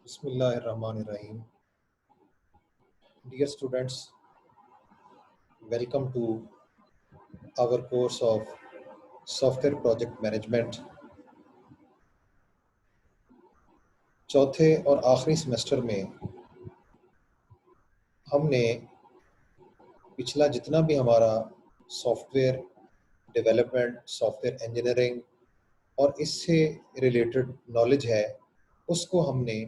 Bismillahirrahmanirrahim. Dear students, welcome to our course of Software Project Management. चौथे और आखिरी semester में हमने पिछला जितना भी हमारा सॉफ्टवेयर डेवलपमेंट, सॉफ्टवेयर इंजीनियरिंग और इससे रिलेटेड नॉलेज है, उसको हमने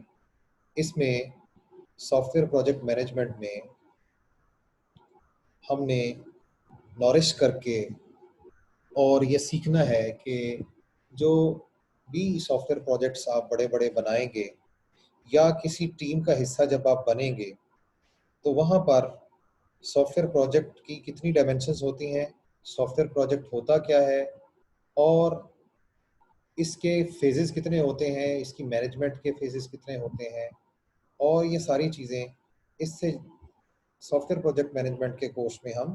इसमें सॉफ्टवेयर प्रोजेक्ट मैनेजमेंट में हमने नॉरिश करके और ये सीखना है कि जो भी सॉफ्टवेयर प्रोजेक्ट्स आप बड़े बड़े बनाएंगे या किसी टीम का हिस्सा जब आप बनेंगे तो वहाँ पर सॉफ्टवेयर प्रोजेक्ट की कितनी डायमेंशंस होती हैं, सॉफ्टवेयर प्रोजेक्ट होता क्या है और इसके फेजेस कितने होते हैं, इसकी मैनेजमेंट के फेजेस कितने होते हैं और ये सारी चीज़ें इससे सॉफ्टवेयर प्रोजेक्ट मैनेजमेंट के कोर्स में हम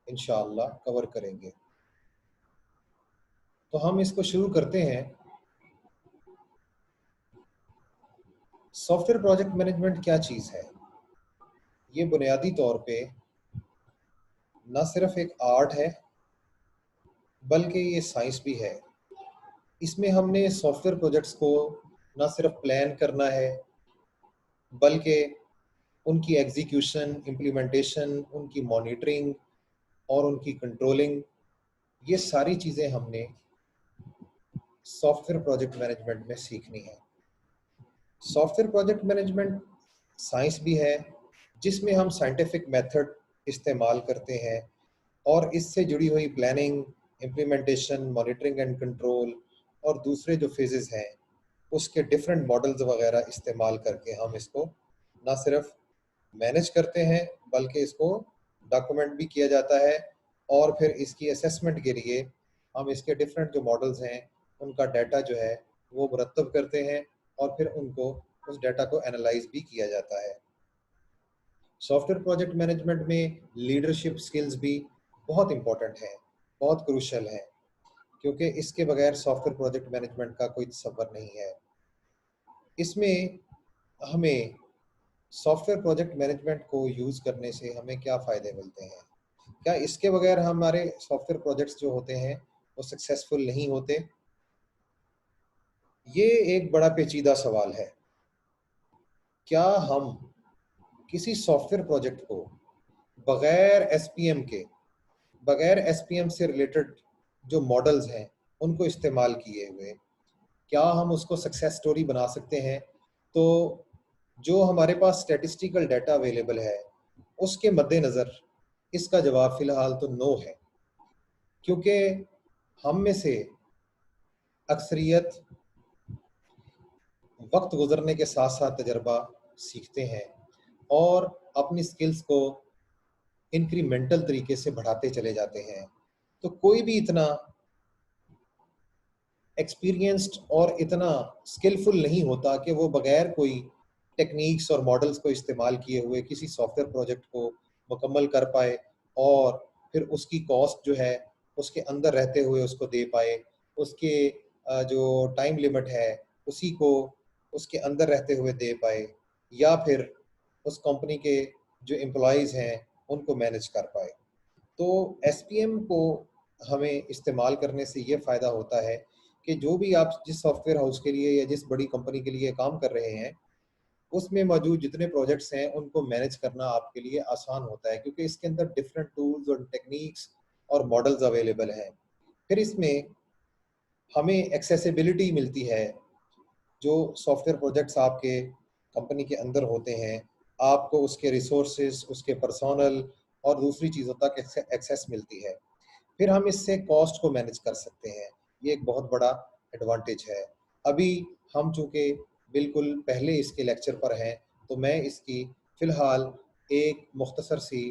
इंशाअल्लाह कवर करेंगे। तो हम इसको शुरू करते हैं। सॉफ्टवेयर प्रोजेक्ट मैनेजमेंट क्या चीज़ है? ये बुनियादी तौर पे ना सिर्फ एक आर्ट है बल्कि ये साइंस भी है। इसमें हमने सॉफ्टवेयर प्रोजेक्ट्स को ना सिर्फ प्लान करना है बल्कि उनकी एग्जीक्यूशन, इम्प्लीमेंटेशन, उनकी मॉनिटरिंग और उनकी कंट्रोलिंग, ये सारी चीज़ें हमने सॉफ्टवेयर प्रोजेक्ट मैनेजमेंट में सीखनी है। सॉफ्टवेयर प्रोजेक्ट मैनेजमेंट साइंस भी है जिसमें हम साइंटिफिक मेथड इस्तेमाल करते हैं और इससे जुड़ी हुई planning, implementation, monitoring and control और दूसरे जो फेजेस हैं उसके डिफरेंट मॉडल्स वगैरह इस्तेमाल करके हम इसको ना सिर्फ मैनेज करते हैं बल्कि इसको डॉक्यूमेंट भी किया जाता है और फिर इसकी असेसमेंट के लिए हम इसके डिफरेंट जो मॉडल्स हैं उनका डाटा जो है वो मुरतब करते हैं और फिर उनको उस डाटा को एनालाइज भी किया जाता है। सॉफ्टवेयर प्रोजेक्ट मैनेजमेंट में लीडरशिप स्किल्स भी बहुत इम्पोर्टेंट हैं, बहुत क्रूशल हैं, क्योंकि इसके बगैर सॉफ्टवेयर प्रोजेक्ट मैनेजमेंट का कोई तसव्वुर नहीं है। इसमें हमें सॉफ्टवेयर प्रोजेक्ट मैनेजमेंट को यूज़ करने से हमें क्या फ़ायदे मिलते हैं? क्या इसके बगैर हमारे सॉफ्टवेयर प्रोजेक्ट्स जो होते हैं वो सक्सेसफुल नहीं होते? ये एक बड़ा पेचीदा सवाल है। क्या हम किसी सॉफ्टवेयर प्रोजेक्ट को बगैर एसपीएम के, बगैर एसपीएम से रिलेटेड जो मॉडल्स हैं उनको इस्तेमाल किए हुए क्या हम उसको सक्सेस स्टोरी बना सकते हैं? तो जो हमारे पास स्टैटिस्टिकल डाटा अवेलेबल है उसके मद्देनज़र इसका जवाब फ़िलहाल तो नो है, क्योंकि हम में से अक्सरियत वक्त गुजरने के साथ साथ तजर्बा सीखते हैं और अपनी स्किल्स को इंक्रीमेंटल तरीके से बढ़ाते चले जाते हैं। तो कोई भी इतना एक्सपीरियंस्ड और इतना स्किलफुल नहीं होता कि वो बगैर कोई टेक्निक्स और मॉडल्स को इस्तेमाल किए हुए किसी सॉफ्टवेयर प्रोजेक्ट को मुकम्मल कर पाए और फिर उसकी कॉस्ट जो है उसके अंदर रहते हुए उसको दे पाए, उसके जो टाइम लिमिट है उसी को उसके अंदर रहते हुए दे पाए या फिर उस कंपनी के जो एम्प्लॉयज़ हैं उनको मैनेज कर पाए। तो एसपीएम को हमें इस्तेमाल करने से ये फ़ायदा होता है कि जो भी आप जिस सॉफ्टवेयर हाउस के लिए या जिस बड़ी कंपनी के लिए काम कर रहे हैं उसमें मौजूद जितने प्रोजेक्ट्स हैं उनको मैनेज करना आपके लिए आसान होता है, क्योंकि इसके अंदर डिफरेंट टूल्स और टेक्निक्स और मॉडल्स अवेलेबल हैं। फिर इसमें हमें एक्सेसिबिलिटी मिलती है। जो सॉफ्टवेयर प्रोजेक्ट्स आपके कंपनी के अंदर होते हैं आपको उसके रिसोर्सेज, उसके पर्सोनल और दूसरी चीज़ों तक एक्सेस मिलती है। फिर हम इससे कॉस्ट को मैनेज कर सकते हैं, ये एक बहुत बड़ा एडवांटेज है। अभी हम चूँकि बिल्कुल पहले इसके लेक्चर पर हैं तो मैं इसकी फ़िलहाल एक मुख्तसर सी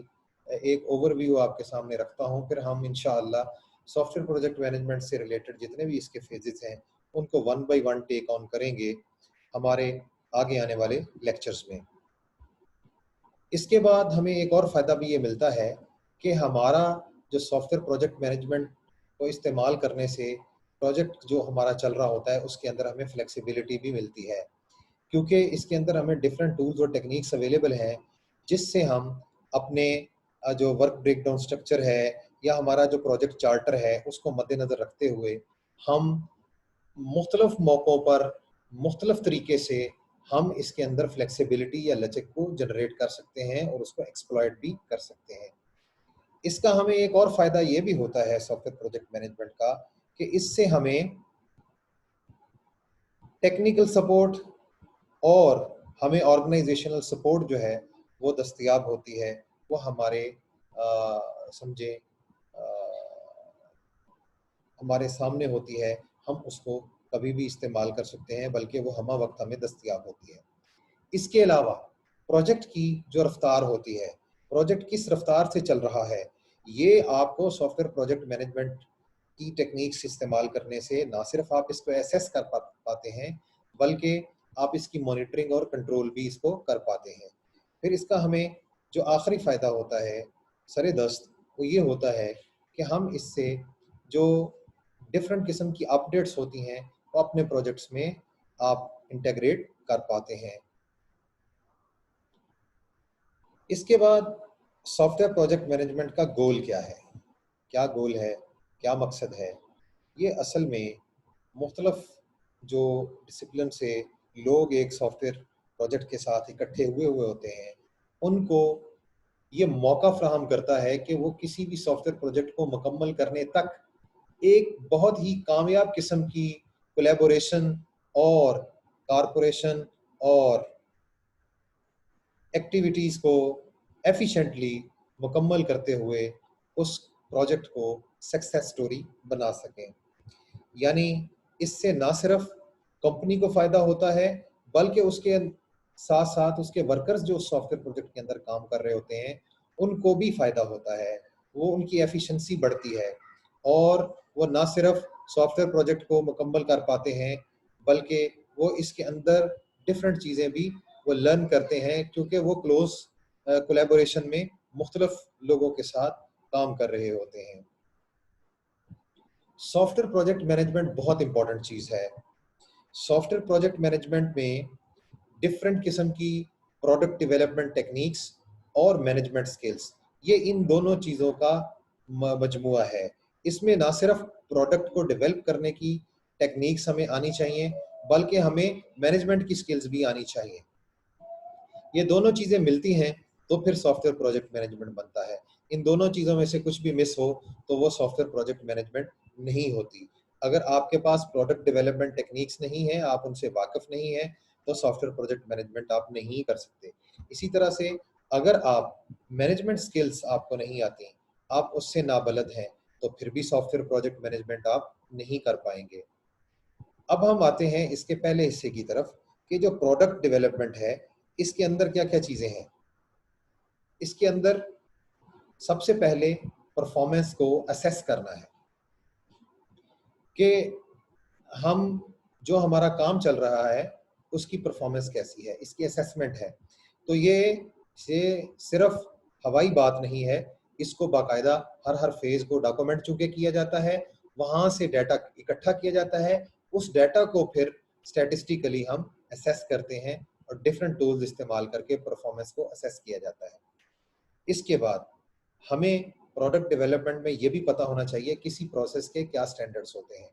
एक ओवरव्यू आपके सामने रखता हूँ, फिर हम इंशाअल्लाह सॉफ्टवेयर प्रोजेक्ट मैनेजमेंट से रिलेटेड जितने भी इसके फेजेस हैं उनको one by one take on करेंगे हमारे आगे आने वाले लेक्चर्स में। इसके बाद हमें एक और फ़ायदा भी ये मिलता है कि हमारा जो सॉफ्टवेयर प्रोजेक्ट मैनेजमेंट को इस्तेमाल करने से प्रोजेक्ट जो हमारा चल रहा होता है उसके अंदर हमें फ्लेक्सिबिलिटी भी मिलती है। क्योंकि इसके अंदर हमें डिफरेंट टूल्स और टेक्निक्स अवेलेबल हैं जिससे हम अपने जो वर्क ब्रेकडाउन स्ट्रक्चर है या हमारा जो प्रोजेक्ट चार्टर है उसको मद्देनज़र रखते हुए हम मुख्तलिफ मौक़ों पर मुख्तलिफ तरीके से हम इसके अंदर फ्लेक्सिबिलिटी या लचक को जनरेट कर सकते हैं और उसको एक्सप्लॉइट भी कर सकते हैं। इसका हमें एक और फ़ायदा ये भी होता है सॉफ्टवेयर प्रोजेक्ट मैनेजमेंट का कि इससे हमें टेक्निकल सपोर्ट और हमें ऑर्गेनाइजेशनल सपोर्ट जो है वो दस्तयाब होती है। वो हमारे समझे हमारे सामने होती है, हम उसको कभी भी इस्तेमाल कर सकते हैं, बल्कि वो हमा वक्त हमें दस्तयाब होती है। इसके अलावा प्रोजेक्ट की जो रफ्तार होती है, प्रोजेक्ट किस रफ्तार से चल रहा है, ये आपको सॉफ्टवेयर प्रोजेक्ट मैनेजमेंट की टेक्निक्स इस्तेमाल करने से ना सिर्फ आप इसको एसेस कर पाते हैं, बल्कि आप इसकी मॉनिटरिंग और कंट्रोल भी इसको कर पाते हैं। फिर इसका हमें जो आखिरी फ़ायदा होता है सरेदस्त, वो ये होता है कि हम इससे जो डिफरेंट किस्म की अपडेट्स होती हैं, वो अपने प्रोजेक्ट्स में आप इंटीग्रेट कर पाते हैं। इसके बाद सॉफ्टवेयर प्रोजेक्ट मैनेजमेंट का गोल क्या है? क्या गोल है? क्या मकसद है? ये असल में मुख्तलफ जो डिसिप्लिन से लोग एक सॉफ्टवेयर प्रोजेक्ट के साथ इकट्ठे हुए होते हैं, उनको ये मौका फ़राहम करता है कि वो किसी भी सॉफ्टवेयर प्रोजेक्ट को मुकम्मल करने तक एक बहुत ही कामयाब किस्म की कोलैबोरेशन और कॉर्पोरेशन और एक्टिविटीज़ को एफिशिएंटली मुकम्मल करते हुए उस प्रोजेक्ट को सक्सेस स्टोरी बना सकें। यानी इससे ना सिर्फ कंपनी को फ़ायदा होता है, बल्कि उसके साथ-साथ उसके वर्कर्स जो उस सॉफ्टवेयर प्रोजेक्ट के अंदर काम कर रहे होते हैं, उनको भी फ़ायदा होता है। वो उनकी एफिशिएंसी बढ़ती है और वो ना सिर्फ सॉफ्टवेयर प्रोजेक्ट को मुकम्मल कर पाते हैं, बल्कि वो इसके अंदर डिफरेंट चीज़ें भी वो लर्न करते हैं क्योंकि वो क्लोज़ कोलैबोरेशन में मुख्तलिफ लोगों के साथ काम कर रहे होते हैं। सॉफ्टवेयर प्रोजेक्ट मैनेजमेंट बहुत इंपॉर्टेंट चीज़ है। सॉफ्टवेयर प्रोजेक्ट मैनेजमेंट में डिफरेंट किस्म की प्रोडक्ट डेवलपमेंट टेक्निक्स और मैनेजमेंट स्किल्स, ये इन दोनों चीज़ों का मजमुआ है। इसमें ना सिर्फ प्रोडक्ट को डेवलप करने की टेक्निक्स हमें आनी चाहिए, बल्कि हमें मैनेजमेंट की स्किल्स भी आनी चाहिए। ये दोनों चीज़ें मिलती हैं तो फिर सॉफ्टवेयर प्रोजेक्ट मैनेजमेंट बनता है। इन दोनों चीज़ों में से कुछ भी मिस हो तो वो सॉफ्टवेयर प्रोजेक्ट मैनेजमेंट नहीं होती। अगर आपके पास प्रोडक्ट डेवलपमेंट टेक्निक्स नहीं है, आप उनसे वाकिफ़ नहीं हैं, तो सॉफ्टवेयर प्रोजेक्ट मैनेजमेंट आप नहीं कर सकते। इसी तरह से अगर आप मैनेजमेंट स्किल्स आपको नहीं आती, आप उससे नाबलद हैं, तो फिर भी सॉफ्टवेयर प्रोजेक्ट मैनेजमेंट आप नहीं कर पाएँगे। अब हम आते हैं इसके पहले हिस्से की तरफ कि जो प्रोडक्ट डेवलपमेंट है, इसके अंदर क्या-क्या चीज़ें हैं। इसके अंदर सबसे पहले परफॉर्मेंस को असेस करना है कि हम जो हमारा काम चल रहा है, उसकी परफॉर्मेंस कैसी है, इसकी असेसमेंट है। तो ये सिर्फ हवाई बात नहीं है, इसको बाकायदा हर फ़ेज़ को डॉक्यूमेंट चूँकि किया जाता है, वहाँ से डाटा इकट्ठा किया जाता है, उस डाटा को फिर स्टैटिस्टिकली हम असेस करते हैं और डिफरेंट टूल्स इस्तेमाल करके परफॉर्मेंस को असेस किया जाता है। इसके बाद हमें प्रोडक्ट डेवलपमेंट में ये भी पता होना चाहिए किसी प्रोसेस के क्या स्टैंडर्ड्स होते हैं।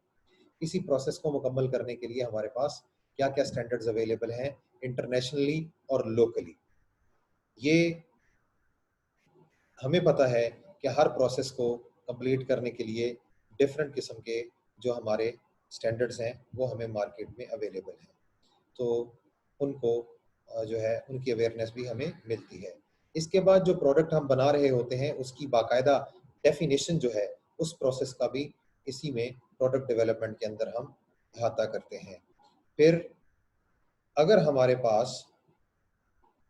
किसी प्रोसेस को मुकम्मल करने के लिए हमारे पास क्या-क्या स्टैंडर्ड्स अवेलेबल हैं इंटरनेशनली और लोकली। ये हमें पता है कि हर प्रोसेस को कंप्लीट करने के लिए डिफरेंट किस्म के जो हमारे स्टैंडर्ड्स हैं, वो हमें मार्केट में अवेलेबल हैं। तो उनको जो है उनकी अवेयरनेस भी हमें मिलती है। इसके बाद जो प्रोडक्ट हम बना रहे होते हैं उसकी बाकायदा डेफिनिशन जो है उस प्रोसेस का भी इसी में प्रोडक्ट डेवलपमेंट के अंदर हम अहाता करते हैं। फिर अगर हमारे पास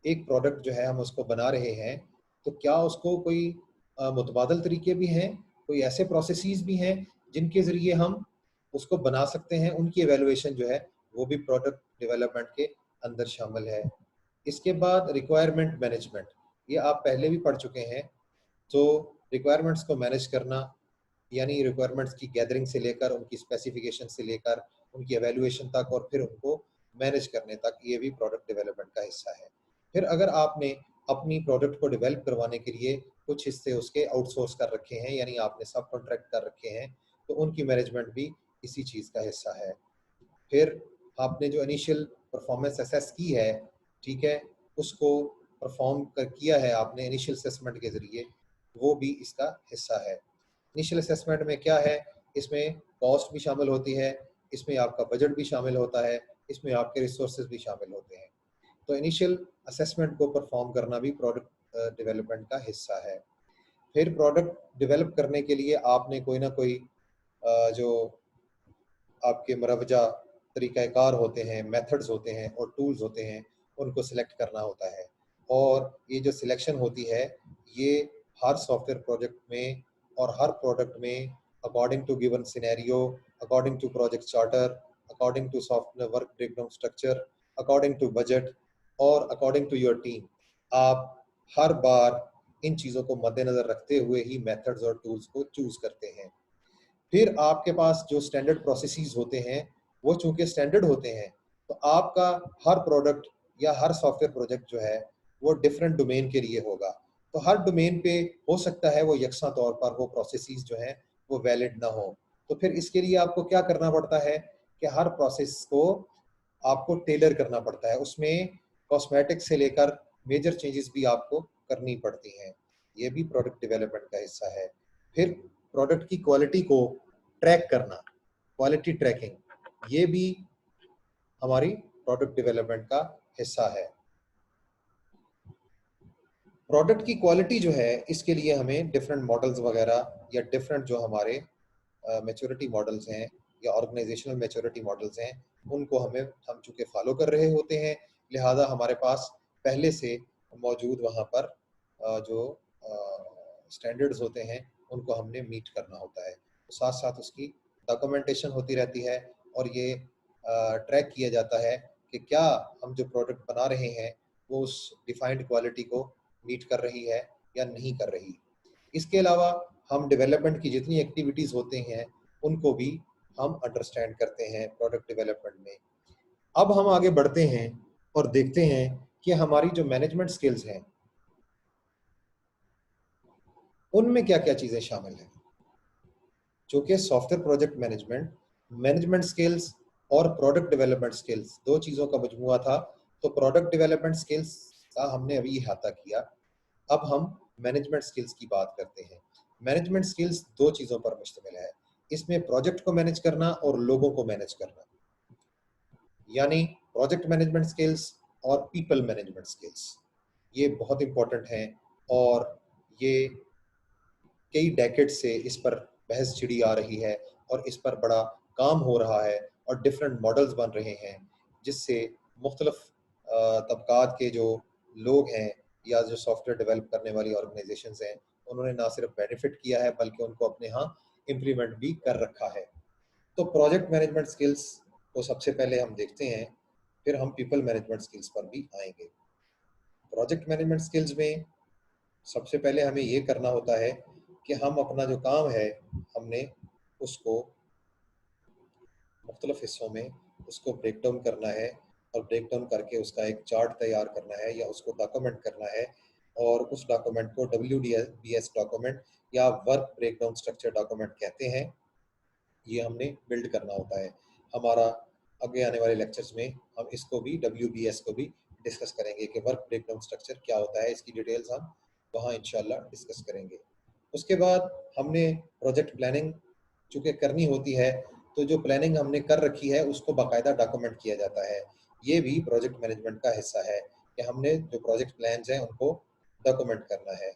एक प्रोडक्ट जो है हम उसको बना रहे हैं, तो क्या उसको कोई मुतबादल तरीके भी हैं, कोई ऐसे प्रोसेसेस भी हैं जिनके ज़रिए हम उसको बना सकते हैं, उनकी इवैल्यूएशन जो है वो भी प्रोडक्ट डेवलपमेंट के अंदर शामिल है। इसके बाद रिक्वायरमेंट मैनेजमेंट, ये आप पहले भी पढ़ चुके हैं। तो रिक्वायरमेंट्स को मैनेज करना यानी रिक्वायरमेंट्स की गैदरिंग से लेकर, उनकी स्पेसिफिकेशन से लेकर, उनकी इवैल्यूएशन तक और फिर उनको मैनेज करने तक, ये भी प्रोडक्ट डेवलपमेंट का हिस्सा है। फिर अगर आपने अपनी प्रोडक्ट को डेवलप करवाने के लिए कुछ हिस्से उसके आउटसोर्स कर रखे हैं, यानी आपने सब कॉन्ट्रैक्ट कर रखे हैं, तो उनकी मैनेजमेंट भी इसी चीज़ का हिस्सा है। फिर आपने जो इनिशियल परफॉर्मेंस असेस की है, ठीक है, उसको परफॉर्म कर किया है आपने इनिशियल असेसमेंट के ज़रिए, वो भी इसका हिस्सा है। इनिशियल असेसमेंट में क्या है, इसमें कॉस्ट भी शामिल होती है, इसमें आपका बजट भी शामिल होता है, इसमें आपके रिसोर्सेज भी शामिल होते हैं। तो इनिशियल असेसमेंट को परफॉर्म करना भी प्रोडक्ट डेवलपमेंट का हिस्सा है। फिर प्रोडक्ट डेवलप करने के लिए आपने कोई ना कोई जो आपके मरवजा तरीक़ाकार होते हैं, मेथड्स होते हैं और टूल्स होते हैं, उनको सिलेक्ट करना होता है। और ये जो सिलेक्शन होती है, ये हर सॉफ्टवेयर प्रोजेक्ट में और हर प्रोडक्ट में according to given scenario, according to project charter, according to software work breakdown structure, according to budget और अकॉर्डिंग टू योर टीम, आप हर बार इन चीज़ों को मद्देनज़र रखते हुए ही मेथड्स और टूल्स को चूज़ करते हैं। फिर आपके पास जो स्टैंडर्ड प्रोसेसेस होते हैं, वो चूँकि स्टैंडर्ड होते हैं, तो आपका हर प्रोडक्ट या हर सॉफ्टवेयर प्रोजेक्ट जो है, वो डिफरेंट डोमेन के लिए होगा। तो हर डोमेन पे हो सकता है वो यकसा तौर पर वो प्रोसेसेस जो हैं, वो वैलिड ना हो। तो फिर इसके लिए आपको क्या करना पड़ता है कि हर प्रोसेस को आपको टेलर करना पड़ता है। उसमें कॉस्मेटिक से लेकर मेजर चेंजेस भी आपको करनी पड़ती हैं। ये भी प्रोडक्ट डेवलपमेंट का हिस्सा है। फिर प्रोडक्ट की क्वालिटी को ट्रैक करना, क्वालिटी ट्रैकिंग, ये भी हमारी प्रोडक्ट डेवलपमेंट का हिस्सा है। प्रोडक्ट की क्वालिटी जो है, इसके लिए हमें डिफरेंट मॉडल्स वगैरह या डिफरेंट जो हमारे मैच्योरिटी मॉडल्स हैं या ऑर्गेनाइजेशनल मैच्योरिटी मॉडल्स हैं, उनको हम चूँकि फॉलो कर रहे होते हैं, लिहाजा हमारे पास पहले से मौजूद वहाँ पर जो स्टैंडर्ड्स होते हैं, उनको हमने मीट करना होता है। तो साथ-साथ उसकी डॉक्यूमेंटेशन होती रहती है और ये ट्रैक किया जाता है कि क्या हम जो प्रोडक्ट बना रहे हैं, वो उस डिफाइंड क्वालिटी को मीट कर रही है या नहीं कर रही। इसके अलावा हम डेवलपमेंट की जितनी एक्टिविटीज़ होते हैं, उनको भी हम अंडरस्टैंड करते हैं प्रोडक्ट डेवलपमेंट में। अब हम आगे बढ़ते हैं और देखते हैं कि हमारी जो मैनेजमेंट स्किल्स हैं, उनमें क्या-क्या चीज़ें शामिल हैं। चूँकि software project management, management skills और प्रोडक्ट डेवलपमेंट स्किल्स 2 चीज़ों का मजमूआ था, तो प्रोडक्ट डेवलपमेंट स्किल्स का हमने अभी अहाता किया। अब हम मैनेजमेंट स्किल्स की बात करते हैं। मैनेजमेंट स्किल्स 2 चीज़ों पर मुश्तमिल है। इसमें प्रोजेक्ट को मैनेज करना और लोगों को मैनेज करना, यानी प्रोजेक्ट मैनेजमेंट स्किल्स और पीपल मैनेजमेंट स्किल्स। ये बहुत इम्पोर्टेंट हैं और ये कई डेकेड से इस पर बहस छिड़ी आ रही है और इस पर बड़ा काम हो रहा है और डिफरेंट मॉडल्स बन रहे हैं, जिससे मुख्तलिफ तबकात के जो लोग हैं या जो सॉफ्टवेयर डेवलप करने वाली ऑर्गेनाइजेशंस हैं, उन्होंने ना सिर्फ बेनिफिट किया है, बल्कि उनको अपने यहाँ इम्प्लीमेंट भी कर रखा है। तो प्रोजेक्ट मैनेजमेंट स्किल्स को सबसे पहले हम देखते हैं, फिर हम पीपल मैनेजमेंट स्किल्स पर भी आएंगे। प्रोजेक्ट मैनेजमेंट स्किल्स में सबसे पहले हमें ये करना होता है कि हम अपना जो काम है, हमने उसको मुख्तलिफ हिस्सों में उसको ब्रेक डाउन करना है और ब्रेक डाउन करके उसका एक चार्ट तैयार करना है या उसको डॉक्यूमेंट करना है और उस डॉक्यूमेंट को WDS डॉक्यूमेंट या वर्क ब्रेकडाउन स्ट्रक्चर डॉक्यूमेंट कहते हैं, ये हमने बिल्ड करना होता है। हमारा आगे आने वाले लेक्चर्स में हम इसको भी WBS को भी डिस्कस करेंगे कि वर्क ब्रेकडाउन स्ट्रक्चर क्या होता है, इसकी डिटेल्स हम वहाँ इंशाल्लाह डिस्कस करेंगे। उसके बाद हमने प्रोजेक्ट प्लानिंग चूँकि करनी होती है, तो जो प्लानिंग हमने कर रखी है उसको बाकायदा डॉक्यूमेंट किया जाता है। ये भी प्रोजेक्ट मैनेजमेंट का हिस्सा है कि हमने जो प्रोजेक्ट प्लान्स हैं उनको डॉक्यूमेंट करना है।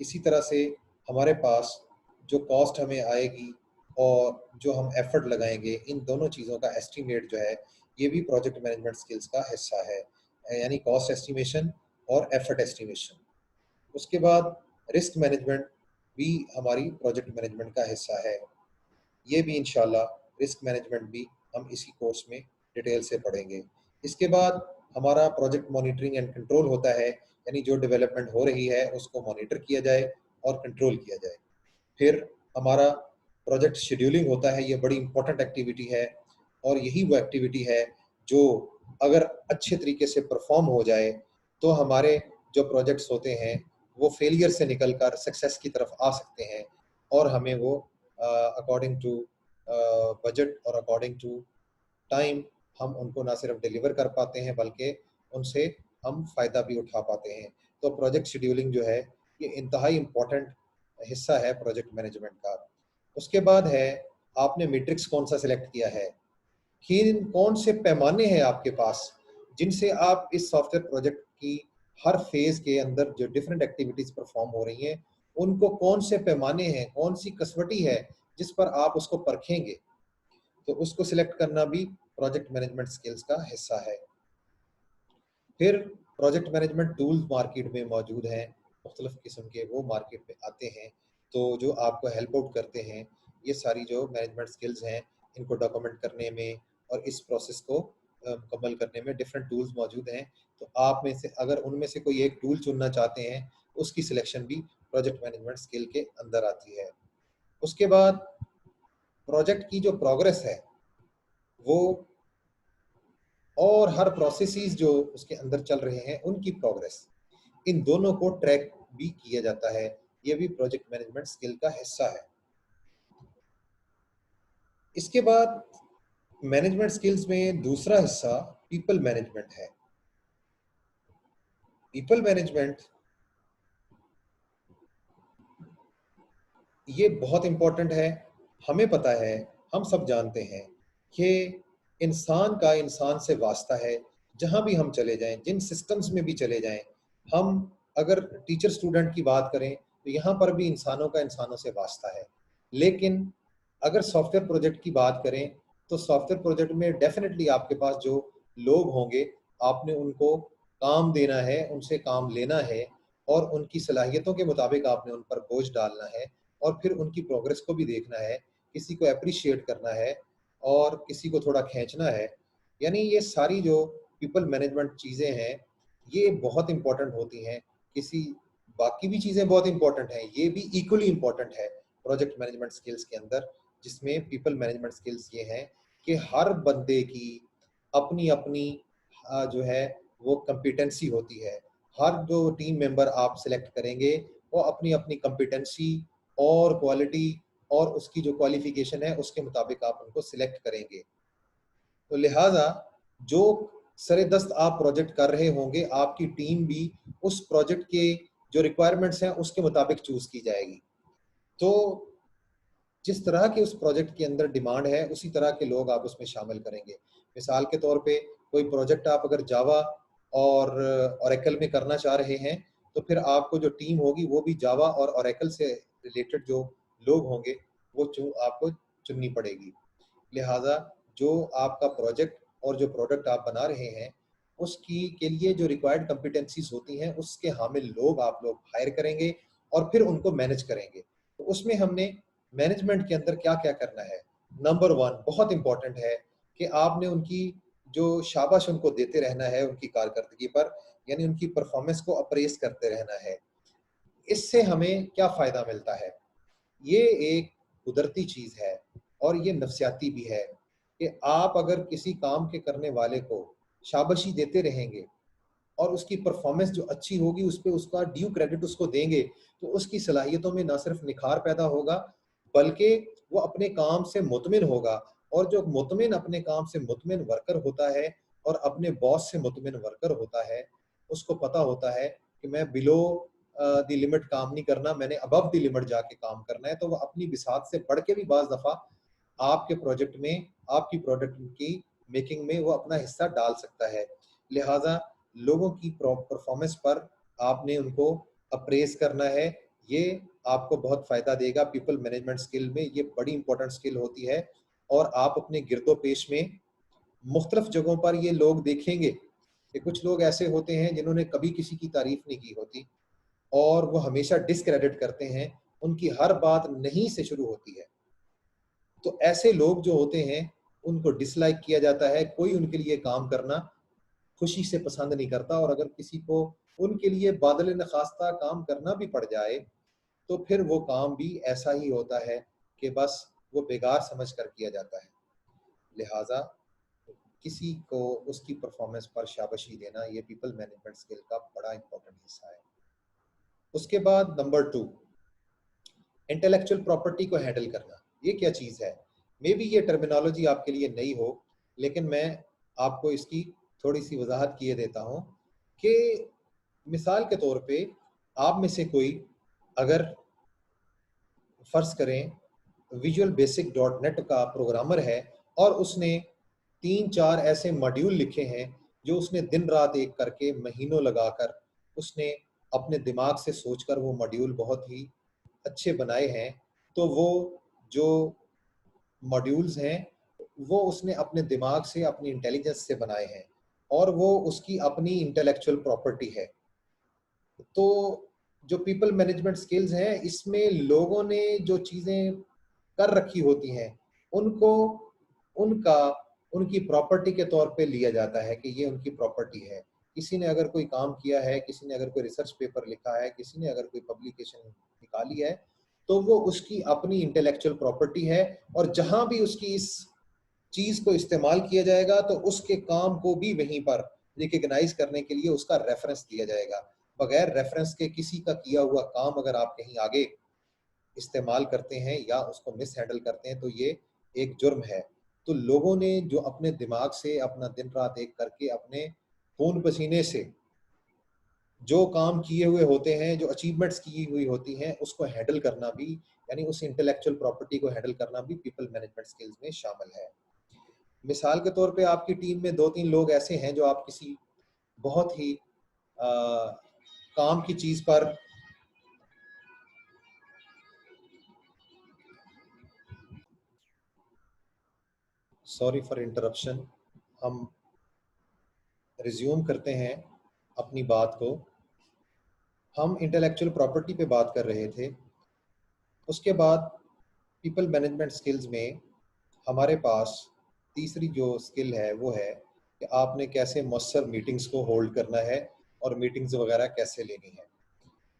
इसी तरह से हमारे पास जो कॉस्ट हमें आएगी और जो हम एफर्ट लगाएंगे, इन दोनों चीज़ों का एस्टीमेट जो है, ये भी प्रोजेक्ट मैनेजमेंट स्किल्स का हिस्सा है, यानी कॉस्ट एस्टिमेशन और एफर्ट एस्टिमेशन। उसके बाद रिस्क मैनेजमेंट भी हमारी प्रोजेक्ट मैनेजमेंट का हिस्सा है। ये भी इंशाल्लाह रिस्क मैनेजमेंट भी हम इसी कोर्स में डिटेल से पढ़ेंगे। इसके बाद हमारा प्रोजेक्ट मॉनिटरिंग एंड कंट्रोल होता है, यानी जो डेवलपमेंट हो रही है उसको मॉनिटर किया जाए और कंट्रोल किया जाए। फिर हमारा प्रोजेक्ट शेड्यूलिंग होता है, ये बड़ी इंपॉर्टेंट एक्टिविटी है और यही वो एक्टिविटी है जो अगर अच्छे तरीके से परफॉर्म हो जाए तो हमारे जो प्रोजेक्ट्स होते हैं वो फेलियर से निकलकर सक्सेस की तरफ आ सकते हैं, और हमें वो अकॉर्डिंग टू बजट और अकॉर्डिंग टू टाइम हम उनको ना सिर्फ डिलीवर कर पाते हैं बल्कि उनसे हम फ़ायदा भी उठा पाते हैं। तो प्रोजेक्ट शेड्यूलिंग जो है ये इंतहाई इम्पोर्टेंट हिस्सा है प्रोजेक्ट मैनेजमेंट का। उसके बाद है, आपने मैट्रिक्स कौन सा सिलेक्ट किया है, कि कौन से पैमाने हैं आपके पास जिनसे आप इस सॉफ्टवेयर प्रोजेक्ट की हर फेज के अंदर जो डिफरेंट एक्टिविटीज परफॉर्म हो रही हैं उनको कौन से पैमाने हैं, कौन सी कसवटी है जिस पर आप उसको परखेंगे, तो उसको सिलेक्ट करना भी प्रोजेक्ट मैनेजमेंट स्किल्स का हिस्सा है। फिर प्रोजेक्ट मैनेजमेंट टूल्स मार्केट में मौजूद हैं, मुख्तलिफ किस्म के वो मार्केट में आते हैं, तो जो आपको हेल्प आउट करते हैं ये सारी जो मैनेजमेंट स्किल्स हैं इनको डॉक्यूमेंट करने में और इस प्रोसेस को मुकम्मल करने में डिफरेंट टूल्स मौजूद हैं। तो आप में से अगर उनमें से कोई एक टूल चुनना चाहते हैं उसकी सिलेक्शन भी प्रोजेक्ट मैनेजमेंट स्किल के अंदर आती है। उसके बाद प्रोजेक्ट की जो प्रोग्रेस है वो, और हर प्रोसेसेस जो उसके अंदर चल रहे हैं उनकी प्रोग्रेस, इन दोनों को ट्रैक भी किया जाता है। ये भी प्रोजेक्ट मैनेजमेंट स्किल का हिस्सा है। इसके बाद मैनेजमेंट स्किल्स में दूसरा हिस्सा पीपल मैनेजमेंट है। पीपल मैनेजमेंट ये बहुत इंपॉर्टेंट है। हमें पता है, हम सब जानते हैं कि इंसान का इंसान से वास्ता है। जहाँ भी हम चले जाएं, जिन सिस्टम्स में भी चले जाएं, हम अगर टीचर स्टूडेंट की बात करें तो यहाँ पर भी इंसानों का इंसानों से वास्ता है। लेकिन अगर सॉफ्टवेयर प्रोजेक्ट की बात करें तो सॉफ्टवेयर प्रोजेक्ट में डेफिनेटली आपके पास जो लोग होंगे आपने उनको काम देना है, उनसे काम लेना है, और उनकी सलाहियतों के मुताबिक आपने उन पर बोझ डालना है, और फिर उनकी प्रोग्रेस को भी देखना है, किसी को अप्रिशिएट करना है और किसी को थोड़ा खींचना है। यानी ये सारी जो पीपल मैनेजमेंट चीज़ें हैं ये बहुत इंपॉर्टेंट होती हैं। किसी बाकी भी चीज़ें बहुत इंपॉर्टेंट हैं, ये भी इक्वली इंपॉर्टेंट है प्रोजेक्ट मैनेजमेंट स्किल्स के अंदर, जिसमें पीपल मैनेजमेंट स्किल्स ये हैं कि हर बंदे की अपनी अपनी जो है वो कंपिटेंसी होती है। हर जो टीम मेंबर आप सिलेक्ट करेंगे वो अपनी अपनी कंपिटेंसी और क्वालिटी और उसकी जो क्वालिफिकेशन है उसके मुताबिक आप उनको सिलेक्ट करेंगे। तो लिहाजा जो सरेदस्त आप प्रोजेक्ट कर रहे होंगे आपकी टीम भी उस प्रोजेक्ट के जो रिक्वायरमेंट्स हैं उसके मुताबिक चूज की जाएगी। तो जिस तरह के उस प्रोजेक्ट के अंदर डिमांड है उसी तरह के लोग आप उसमें शामिल करेंगे। मिसाल के तौर पे कोई प्रोजेक्ट आप अगर जावा और ओरेकल में करना चाह रहे हैं तो फिर आपको जो टीम होगी वो भी जावा और ओरेकल से रिलेटेड जो लोग होंगे वो आपको चुननी पड़ेगी। लिहाजा जो आपका प्रोजेक्ट और जो प्रोडक्ट आप बना रहे हैं उसकी के लिए जो रिक्वायर्ड कंपिटेंसीज होती हैं उसके हामिल लोग आप लोग हायर करेंगे और फिर उनको मैनेज करेंगे। तो उसमें हमने मैनेजमेंट के अंदर क्या क्या करना है, नंबर वन बहुत इंपॉर्टेंट है कि आपने उनकी जो शाबाश उनको देते रहना है उनकी कारकर्दगी पर, यानी उनकी परफॉर्मेंस को अप्रेस करते रहना है। इससे हमें क्या फ़ायदा मिलता है, ये एक कुदरती चीज़ है और ये नफ्सियाती भी है कि आप अगर किसी काम के करने वाले को शाबाशी देते रहेंगे और उसकी परफॉर्मेंस जो अच्छी होगी उस पे उसका ड्यू क्रेडिट उसको देंगे तो उसकी सलाहियतों में ना सिर्फ निखार पैदा होगा बल्कि वो अपने काम से मुतमिन होगा। और जो मुतमिन अपने काम से मुतमिन वर्कर होता है और अपने बॉस से मुतमिन वर्कर होता है उसको पता होता है कि मैं बिलो द लिमिट काम नहीं करना, मैंने अबव द लिमिट जाके काम करना है, तो वो अपनी बिसात से बढ़ के भी बाज दफा आपके प्रोजेक्ट में आपकी प्रोडक्ट की मेकिंग में वो अपना हिस्सा डाल सकता है। लिहाजा लोगों की परफॉर्मेंस पर आपने उनको अप्रेस करना है। ये आपको बहुत फ़ायदा देगा। पीपल मैनेजमेंट स्किल में ये बड़ी इंपॉर्टेंट स्किल होती है और आप अपने गिरदो पेश में मुख्तलिफ जगहों पर ये लोग देखेंगे कि कुछ लोग ऐसे होते हैं जिन्होंने कभी किसी की तारीफ नहीं की होती और वो हमेशा डिसक्रेडिट करते हैं, उनकी हर बात नहीं से शुरू होती है। तो ऐसे लोग जो होते हैं उनको डिसलाइक किया जाता है, कोई उनके लिए काम करना खुशी से पसंद नहीं करता, और अगर किसी को उनके लिए बादल नखास्ता काम करना भी पड़ जाए तो फिर वो काम भी ऐसा ही होता है कि बस वो बेकार समझ कर किया जाता है। लिहाजा किसी को उसकी परफॉर्मेंस पर शाबाशी देना, ये पीपल मैनेजमेंट स्किल का बड़ा इंपॉर्टेंट हिस्सा है। उसके बाद नंबर 2, इंटेलेक्चुअल प्रॉपर्टी को हैंडल करना। ये क्या चीज़ है? मे बी ये टर्मिनोलॉजी आपके लिए नई हो, लेकिन मैं आपको इसकी थोड़ी सी वजाहत किए देता हूँ कि मिसाल के तौर पे आप में से कोई अगर फर्ज करें विजुअल बेसिक डॉट नेट का प्रोग्रामर है और उसने 3-4 ऐसे मॉड्यूल लिखे हैं जो उसने दिन रात एक करके महीनों लगाकर उसने अपने दिमाग से सोचकर वो मॉड्यूल बहुत ही अच्छे बनाए हैं, तो वो जो मॉड्यूल्स हैं वो उसने अपने दिमाग से, अपनी इंटेलिजेंस से बनाए हैं और वो उसकी अपनी इंटेलेक्चुअल प्रॉपर्टी है। तो जो पीपल मैनेजमेंट स्किल्स हैं, इसमें लोगों ने जो चीज़ें कर रखी होती हैं उनको उनका उनकी प्रॉपर्टी के तौर पे लिया जाता है कि ये उनकी प्रॉपर्टी है। किसी ने अगर कोई काम किया है, किसी ने अगर कोई रिसर्च पेपर लिखा है, किसी ने अगर कोई पब्लिकेशन निकाली है, तो वो उसकी अपनी इंटेलेक्चुअल प्रॉपर्टी है और जहां भी उसकी इस चीज को इस्तेमाल किया जाएगा तो उसके काम को भी वहीं पर रिकग्नाइज करने के लिए उसका रेफरेंस दिया जाएगा। बगैर रेफरेंस के किसी का किया हुआ काम अगर आप कहीं आगे इस्तेमाल करते हैं या उसको मिस हैंडल करते हैं तो ये एक जुर्म है। तो लोगों ने जो अपने दिमाग से अपना दिन रात एक करके अपने खून पसीने से जो काम किए हुए होते हैं, जो अचीवमेंट्स की हुई होती हैं, उसको हैंडल करना भी, यानी उस इंटेलेक्चुअल प्रॉपर्टी को हैंडल करना भी पीपल मैनेजमेंट स्किल्स में शामिल है। मिसाल के तौर पे आपकी टीम में 2-3 लोग ऐसे हैं जो आप किसी बहुत ही आ, काम की चीज पर सॉरी फॉर इंटरप्शन, हम रिज्यूम करते हैं अपनी बात को। हम इंटेलेक्चुअल प्रॉपर्टी पे बात कर रहे थे। उसके बाद पीपल मैनेजमेंट स्किल्स में हमारे पास तीसरी जो स्किल है वो है कि आपने कैसे मौसर मीटिंग्स को होल्ड करना है और मीटिंग्स वगैरह कैसे लेनी है।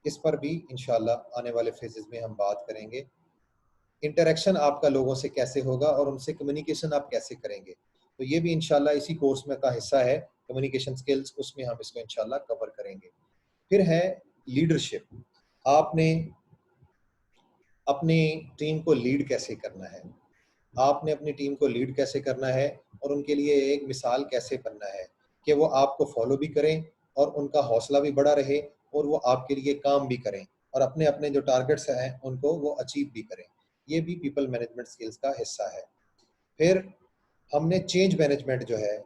इस पर भी इंशाल्लाह आने वाले फेजेस में हम बात करेंगे। इंटरेक्शन आपका लोगों से कैसे होगा और उनसे कम्युनिकेशन आप कैसे करेंगे, तो ये भी इंशाल्लाह इसी कोर्स में का हिस्सा है, कम्युनिकेशन स्किल्स, उसमें हम इसको इंशाल्लाह कवर करेंगे। फिर है लीडरशिप। आपने अपनी टीम को लीड कैसे करना है, आपने अपनी टीम को लीड कैसे करना है और उनके लिए एक मिसाल कैसे बनना है कि वो आपको फॉलो भी करें और उनका हौसला भी बड़ा रहे और वो आपके लिए काम भी करें और अपने अपने जो टारगेट्स हैं उनको वो अचीव भी करें। ये भी पीपल मैनेजमेंट स्किल्स का हिस्सा है। फिर हमने चेंज मैनेजमेंट जो है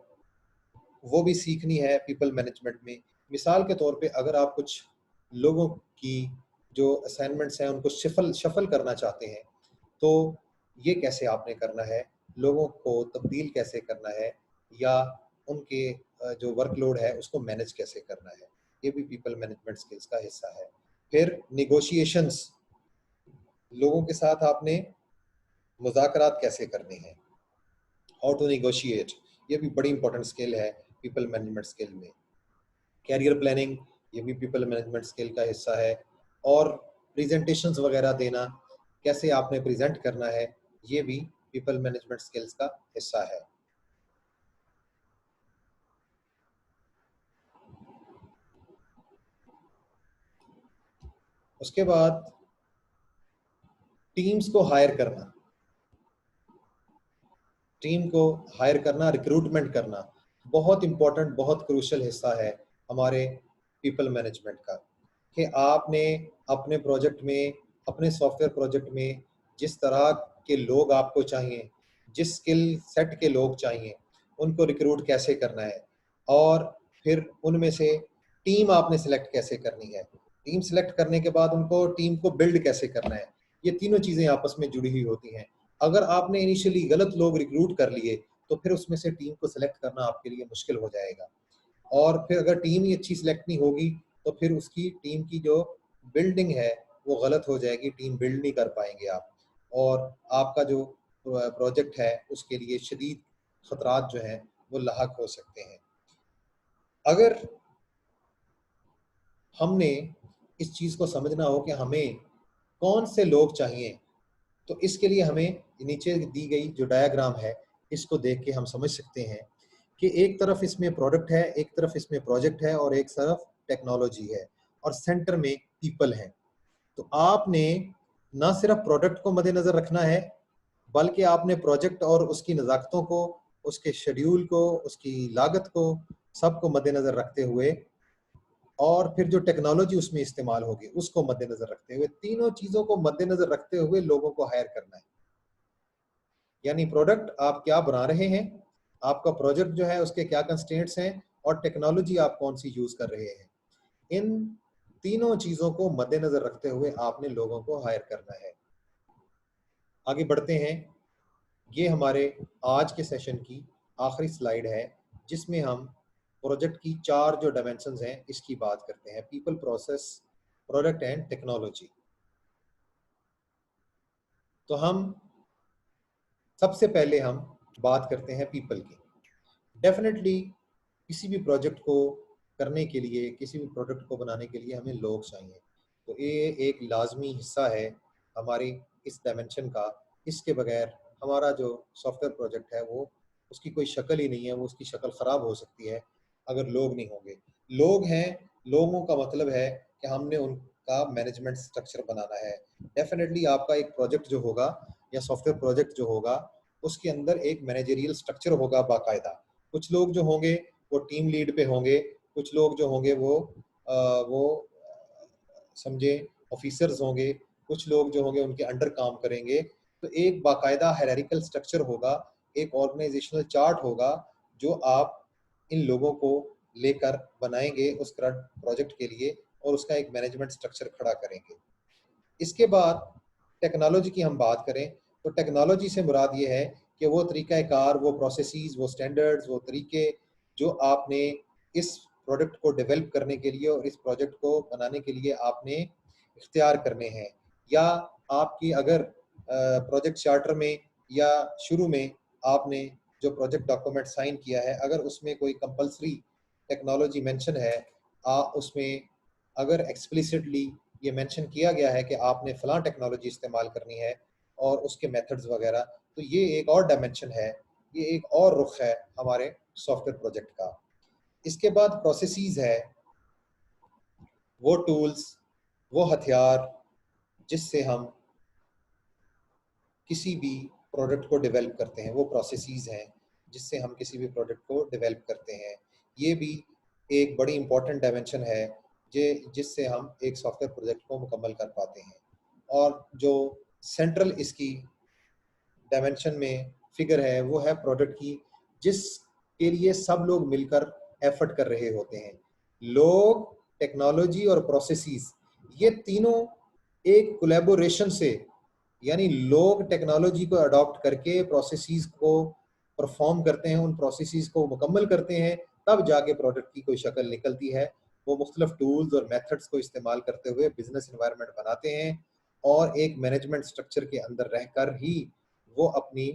वो भी सीखनी है पीपल मैनेजमेंट में। मिसाल के तौर पे अगर आप कुछ लोगों की जो असाइनमेंट्स हैं उनको शफल शफल करना चाहते हैं, तो ये कैसे आपने करना है, लोगों को तब्दील कैसे करना है या उनके जो वर्कलोड है उसको मैनेज कैसे करना है, ये भी पीपल मैनेजमेंट स्किल्स का हिस्सा है। फिर निगोशिएशंस, लोगों के साथ आपने मुज़ाकरात कैसे करने हैं, हाउ टू निगोशिएट, ये भी बड़ी इंपॉर्टेंट स्किल है पीपल मैनेजमेंट स्किल में। कैरियर प्लानिंग, ये भी पीपल मैनेजमेंट स्किल का हिस्सा है। और प्रेजेंटेशंस वगैरह देना, कैसे आपने प्रेजेंट करना है, ये भी पीपल मैनेजमेंट स्किल्स का हिस्सा है। उसके बाद टीम्स को हायर करना, टीम को हायर करना, रिक्रूटमेंट करना बहुत इंपॉर्टेंट, बहुत क्रूशल हिस्सा है हमारे पीपल मैनेजमेंट का, कि आपने अपने प्रोजेक्ट में, अपने सॉफ्टवेयर प्रोजेक्ट में जिस तरह के लोग आपको चाहिए, जिस स्किल सेट के लोग चाहिए, उनको रिक्रूट कैसे करना है और फिर उनमें से टीम आपने सेलेक्ट कैसे करनी है। टीम सेलेक्ट करने के बाद उनको टीम को बिल्ड कैसे करना है, ये तीनों चीज़ें आपस में जुड़ी हुई होती हैं। अगर आपने इनिशियली गलत लोग रिक्रूट कर लिए तो फिर उसमें से टीम को सेलेक्ट करना आपके लिए मुश्किल हो जाएगा और फिर अगर टीम ही अच्छी सिलेक्ट नहीं होगी तो फिर उसकी टीम की जो बिल्डिंग है वो गलत हो जाएगी, टीम बिल्ड नहीं कर पाएंगे आप, और आपका जो प्रोजेक्ट है उसके लिए शदीद खतरात जो हैं वो लाहक हो सकते हैं। अगर हमने इस चीज़ को समझना हो कि हमें कौन से लोग चाहिए, तो इसके लिए हमें नीचे दी गई जो डायग्राम है इसको देख के हम समझ सकते हैं कि एक तरफ इसमें प्रोडक्ट है, एक तरफ इसमें प्रोजेक्ट है और एक तरफ टेक्नोलॉजी है और सेंटर में पीपल है। तो आपने ना सिर्फ प्रोडक्ट को मद्देनजर रखना है, बल्कि आपने प्रोजेक्ट और उसकी नज़ाकतों को, उसके शेड्यूल को, उसकी लागत को, सबको मद्देनजर रखते हुए और फिर जो टेक्नोलॉजी उसमें इस्तेमाल होगी उसको मद्देनजर रखते हुए, तीनों चीजों को मद्देनजर रखते हुए लोगों को हायर करना है। यानी प्रोडक्ट आप क्या बना रहे हैं, आपका प्रोजेक्ट जो है उसके क्या कंस्ट्रेंट्स हैं और टेक्नोलॉजी आप कौन सी यूज कर रहे हैं। इन तीनों चीजों को मद्देनजर रखते हुए आपने लोगों को हायर करना है। आगे बढ़ते हैं। ये हमारे आज के सेशन की आखिरी स्लाइड है जिसमें हम प्रोजेक्ट की 4 जो डायमेंशंस हैं इसकी बात करते हैं, people, process, product and technology. तो हम सबसे पहले हम बात करते हैं पीपल की। डेफिनेटली किसी भी प्रोजेक्ट को करने के लिए, किसी भी प्रोडक्ट को बनाने के लिए हमें लोग चाहिए। तो ये एक लाजमी हिस्सा है हमारी इस डायमेंशन का। इसके बगैर हमारा जो सॉफ्टवेयर प्रोजेक्ट है वो उसकी कोई शक्ल ही नहीं है, वो उसकी शक्ल ख़राब हो सकती है अगर लोग नहीं होंगे। लोग हैं, लोगों का मतलब है कि हमने उनका मैनेजमेंट स्ट्रक्चर बनाना है। डेफिनेटली आपका एक प्रोजेक्ट जो होगा या सॉफ्टवेयर प्रोजेक्ट जो होगा उसके अंदर एक मैनेजरियल स्ट्रक्चर होगा बाकायदा। कुछ लोग जो होंगे वो टीम लीड पे होंगे, कुछ लोग जो होंगे वो समझे ऑफिसर्स होंगे, कुछ लोग जो होंगे उनके अंडर काम करेंगे। तो एक बाकायदा हायरार्किकल स्ट्रक्चर होगा, एक ऑर्गेनाइजेशनल चार्ट होगा जो आप इन लोगों को लेकर बनाएंगे उस प्रोजेक्ट के लिए और उसका एक मैनेजमेंट स्ट्रक्चर खड़ा करेंगे। इसके बाद टेक्नोलॉजी की हम बात करें तो टेक्नोलॉजी से मुराद ये है कि वो तरीक़ाकार, वो प्रोसेसेस, वो स्टैंडर्ड्स, वो तरीके जो आपने इस प्रोडक्ट को डेवलप करने के लिए और इस प्रोजेक्ट को बनाने के लिए आपने इख्तियार करने हैं। या आपकी अगर प्रोजेक्ट चार्टर में या शुरू में आपने जो प्रोजेक्ट डॉक्यूमेंट साइन किया है, अगर उसमें कोई कंपल्सरी टेक्नोलॉजी मेंशन है, उसमें अगर एक्सप्लिसिटली ये मेंशन किया गया है कि आपने फ़लाँ टेक्नोलॉजी इस्तेमाल करनी है और उसके मेथड्स वगैरह, तो ये एक और डायमेंशन है, ये एक और रुख है हमारे सॉफ्टवेयर प्रोजेक्ट का। इसके बाद प्रोसेसेस है, वो टूल्स, वो हथियार जिससे हम किसी भी प्रोडक्ट को डेवलप करते हैं, वो प्रोसेसेस हैं जिससे हम किसी भी प्रोडक्ट को डेवलप करते हैं। ये भी एक बड़ी इंपॉर्टेंट डायमेंशन है जिससे हम एक सॉफ्टवेयर प्रोजेक्ट को मुकम्मल कर पाते हैं। और जो सेंट्रल इसकी डायमेंशन में फिगर है वो है प्रोडक्ट की, जिसके लिए सब लोग मिलकर एफर्ट कर रहे होते हैं। लोग, टेक्नोलॉजी और प्रोसेसेस, ये तीनों एक कोलैबोरेशन से, यानी लोग टेक्नोलॉजी को अडॉप्ट करके प्रोसेसेस को परफॉर्म करते हैं, उन प्रोसेसेस को मुकम्मल करते हैं, तब जाके प्रोडक्ट की कोई शक्ल निकलती है। वो मुख्तलिफ टूल्स और मेथड्स को इस्तेमाल करते हुए बिजनेस एनवायरनमेंट बनाते हैं और एक मैनेजमेंट स्ट्रक्चर के अंदर रहकर ही वो अपनी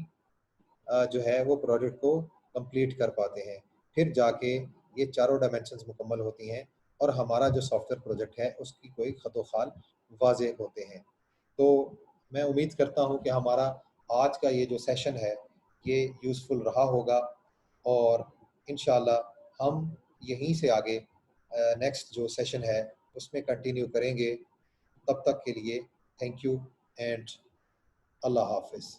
जो है वो प्रोजेक्ट को कंप्लीट कर पाते हैं। फिर जाके ये चारों डायमेंशंस मुकम्मल होती हैं और हमारा जो सॉफ्टवेयर प्रोजेक्ट है उसकी कोई खतो खाल वाज़ेह होते हैं। तो मैं उम्मीद करता हूँ कि हमारा आज का ये जो सेशन है ये यूज़फुल रहा होगा और इंशाल्लाह हम यहीं से आगे नेक्स्ट जो सेशन है उसमें कंटिन्यू करेंगे। तब तक के लिए थैंक यू एंड अल्लाह हाफ़िज़।